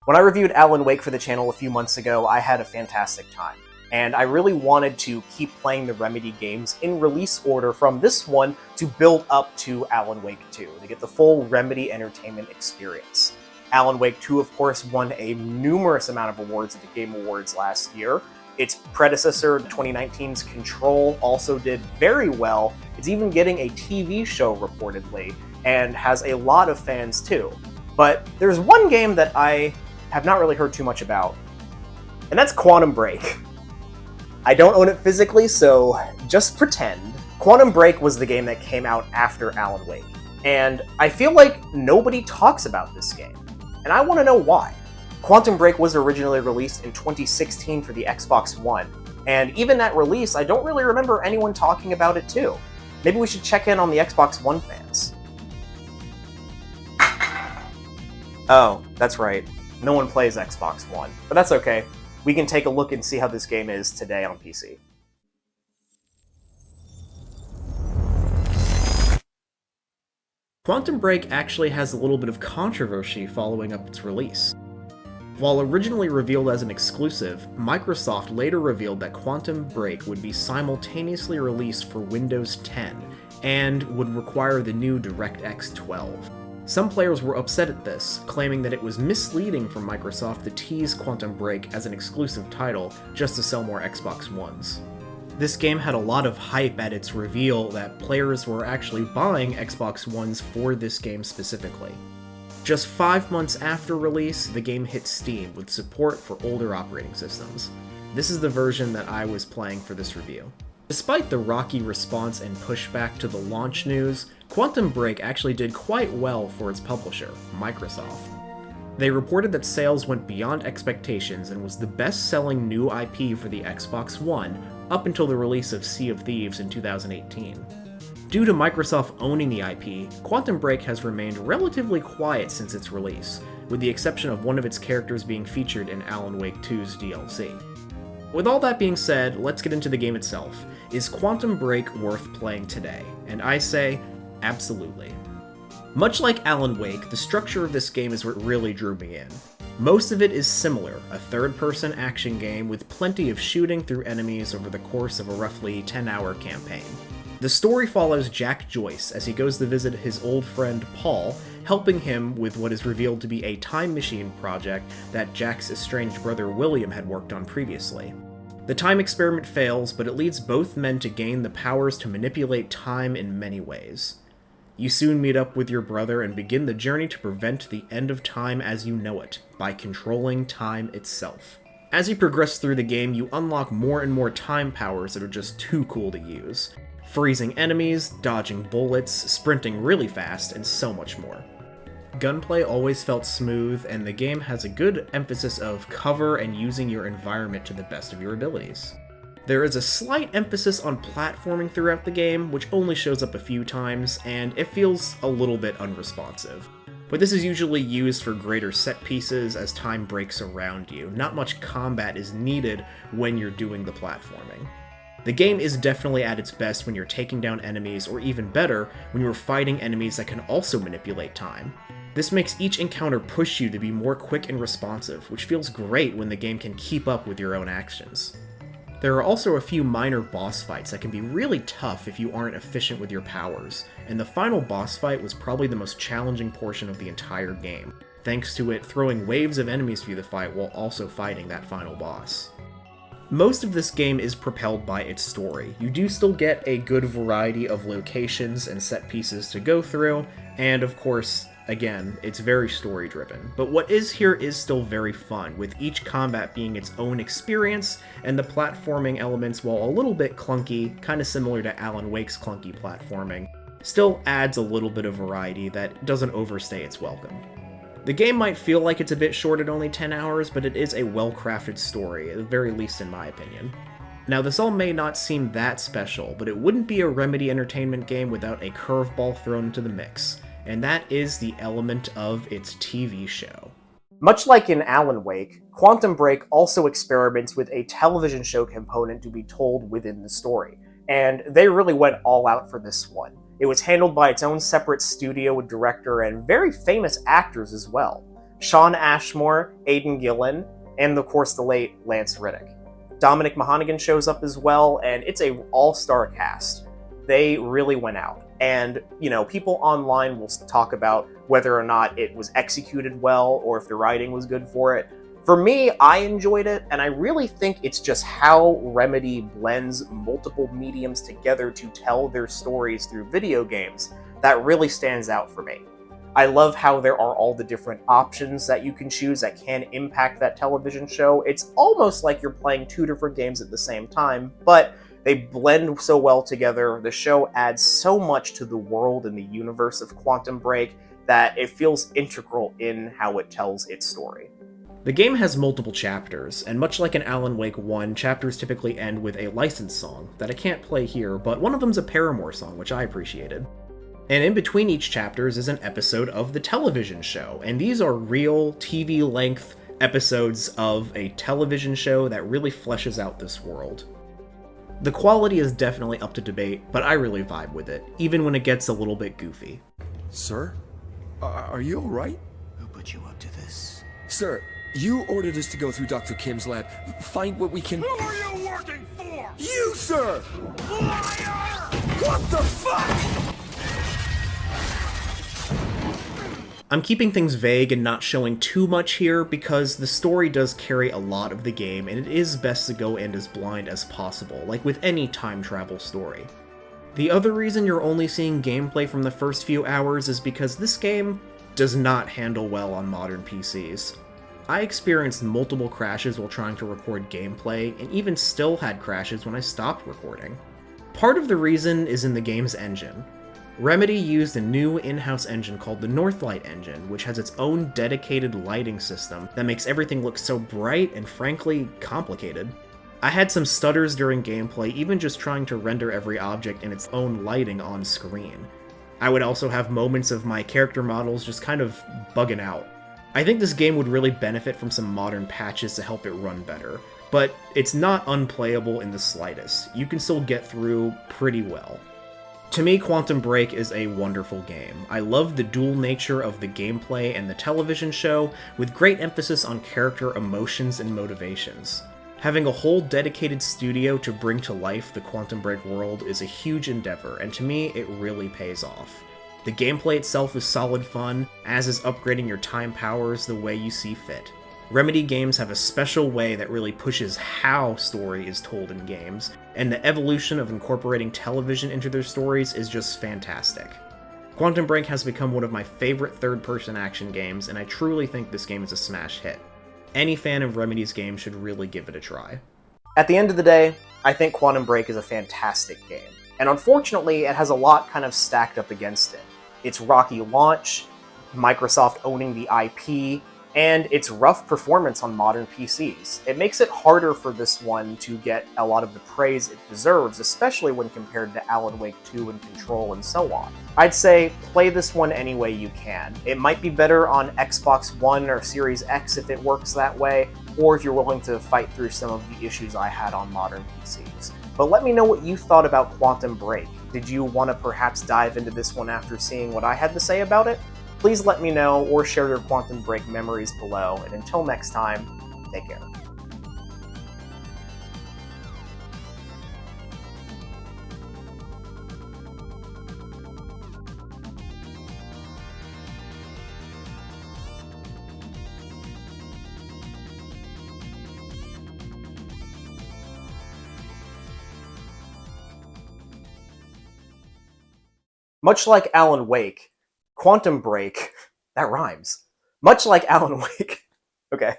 When I reviewed Alan Wake for the channel a few months ago, I had a fantastic time, and I really wanted to keep playing the Remedy games in release order from this one to build up to Alan Wake 2, to get the full Remedy entertainment experience. Alan Wake 2, of course, won a numerous amount of awards at the Game Awards last year. Its predecessor, 2019's Control, also did very well. It's even getting a TV show reportedly, and has a lot of fans too. But there's one game that I have not really heard too much about, and that's Quantum Break. I don't own it physically, so just pretend. Quantum Break was the game that came out after Alan Wake, and I feel like nobody talks about this game, and I want to know why. Quantum Break was originally released in 2016 for the Xbox One, and even at release, I don't really remember anyone talking about it too. Maybe we should check in on the Xbox One fans. Oh, that's right. No one plays Xbox One, but that's okay. We can take a look and see how this game is today on PC. Quantum Break actually has a little bit of controversy following up its release. While originally revealed as an exclusive, Microsoft later revealed that Quantum Break would be simultaneously released for Windows 10 and would require the new DirectX 12. Some players were upset at this, claiming that it was misleading for Microsoft to tease Quantum Break as an exclusive title just to sell more Xbox Ones. This game had a lot of hype at its reveal that players were actually buying Xbox Ones for this game specifically. Just 5 months after release, the game hit Steam with support for older operating systems. This is the version that I was playing for this review. Despite the rocky response and pushback to the launch news, Quantum Break actually did quite well for its publisher, Microsoft. They reported that sales went beyond expectations and was the best-selling new IP for the Xbox One up until the release of Sea of Thieves in 2018. Due to Microsoft owning the IP, Quantum Break has remained relatively quiet since its release, with the exception of one of its characters being featured in Alan Wake 2's DLC. With all that being said, let's get into the game itself. Is Quantum Break worth playing today? And I say, absolutely. Much like Alan Wake, the structure of this game is what really drew me in. Most of it is similar, a third-person action game with plenty of shooting through enemies over the course of a roughly 10-hour campaign. The story follows Jack Joyce as he goes to visit his old friend Paul, helping him with what is revealed to be a time machine project that Jack's estranged brother William had worked on previously. The time experiment fails, but it leads both men to gain the powers to manipulate time in many ways. You soon meet up with your brother and begin the journey to prevent the end of time as you know it, by controlling time itself. As you progress through the game, you unlock more and more time powers that are just too cool to use. Freezing enemies, dodging bullets, sprinting really fast, and so much more. Gunplay always felt smooth, and the game has a good emphasis of cover and using your environment to the best of your abilities. There is a slight emphasis on platforming throughout the game, which only shows up a few times, and it feels a little bit unresponsive. But this is usually used for greater set pieces as time breaks around you. Not much combat is needed when you're doing the platforming. The game is definitely at its best when you're taking down enemies, or even better, when you're fighting enemies that can also manipulate time. This makes each encounter push you to be more quick and responsive, which feels great when the game can keep up with your own actions. There are also a few minor boss fights that can be really tough if you aren't efficient with your powers, and the final boss fight was probably the most challenging portion of the entire game, thanks to it throwing waves of enemies through the fight while also fighting that final boss. Most of this game is propelled by its story. You do still get a good variety of locations and set pieces to go through, and of course, again, it's very story-driven. But what is here is still very fun, with each combat being its own experience, and the platforming elements, while a little bit clunky, kinda similar to Alan Wake's clunky platforming, still adds a little bit of variety that doesn't overstay its welcome. The game might feel like it's a bit short at only 10 hours, but it is a well-crafted story, at the very least in my opinion. Now, this all may not seem that special, but it wouldn't be a Remedy entertainment game without a curveball thrown into the mix, and that is the element of its TV show. Much like in Alan Wake, Quantum Break also experiments with a television show component to be told within the story, and they really went all out for this one. It was handled by its own separate studio with director and very famous actors as well. Sean Ashmore, Aidan Gillen, and of course the late Lance Reddick. Dominic Mahonigan shows up as well, and it's a all-star cast. They really went out. And, people online will talk about whether or not it was executed well or if the writing was good for it. For me, I enjoyed it, and I really think it's just how Remedy blends multiple mediums together to tell their stories through video games that really stands out for me. I love how there are all the different options that you can choose that can impact that television show. It's almost like you're playing two different games at the same time, but they blend so well together. The show adds so much to the world and the universe of Quantum Break that it feels integral in how it tells its story. The game has multiple chapters, and much like in Alan Wake 1, chapters typically end with a licensed song that I can't play here, but one of them's a Paramore song, which I appreciated. And in between each chapters is an episode of the television show, and these are real TV-length episodes of a television show that really fleshes out this world. The quality is definitely up to debate, but I really vibe with it, even when it gets a little bit goofy. Sir? Are you alright? Who put you up to this? Sir, you ordered us to go through Dr. Kim's lab, find what we can— Who are you working for? You, sir! Liar! What the fuck?! I'm keeping things vague and not showing too much here because the story does carry a lot of the game, and it is best to go in as blind as possible, like with any time travel story. The other reason you're only seeing gameplay from the first few hours is because this game does not handle well on modern PCs. I experienced multiple crashes while trying to record gameplay, and even still had crashes when I stopped recording. Part of the reason is in the game's engine. Remedy used a new in-house engine called the Northlight engine, which has its own dedicated lighting system that makes everything look so bright and frankly complicated. I had some stutters during gameplay, even just trying to render every object in its own lighting on screen. I would also have moments of my character models just kind of bugging out. I think this game would really benefit from some modern patches to help it run better, but it's not unplayable in the slightest. You can still get through pretty well. To me, Quantum Break is a wonderful game. I love the dual nature of the gameplay and the television show, with great emphasis on character emotions and motivations. Having a whole dedicated studio to bring to life the Quantum Break world is a huge endeavor, and to me, it really pays off. The gameplay itself is solid fun, as is upgrading your time powers the way you see fit. Remedy games have a special way that really pushes how story is told in games, and the evolution of incorporating television into their stories is just fantastic. Quantum Break has become one of my favorite third-person action games, and I truly think this game is a smash hit. Any fan of Remedy's games should really give it a try. At the end of the day, I think Quantum Break is a fantastic game, and unfortunately it has a lot kind of stacked up against it. Its rocky launch, Microsoft owning the IP, and its rough performance on modern PCs. It makes it harder for this one to get a lot of the praise it deserves, especially when compared to Alan Wake 2 and Control and so on. I'd say play this one any way you can. It might be better on Xbox One or Series X if it works that way, or if you're willing to fight through some of the issues I had on modern PCs. But let me know what you thought about Quantum Break. Did you want to perhaps dive into this one after seeing what I had to say about it? Please let me know or share your Quantum Break memories below, and until next time, take care. Much like Alan Wake, Quantum Break, that rhymes. Much like Alan Wake. Okay.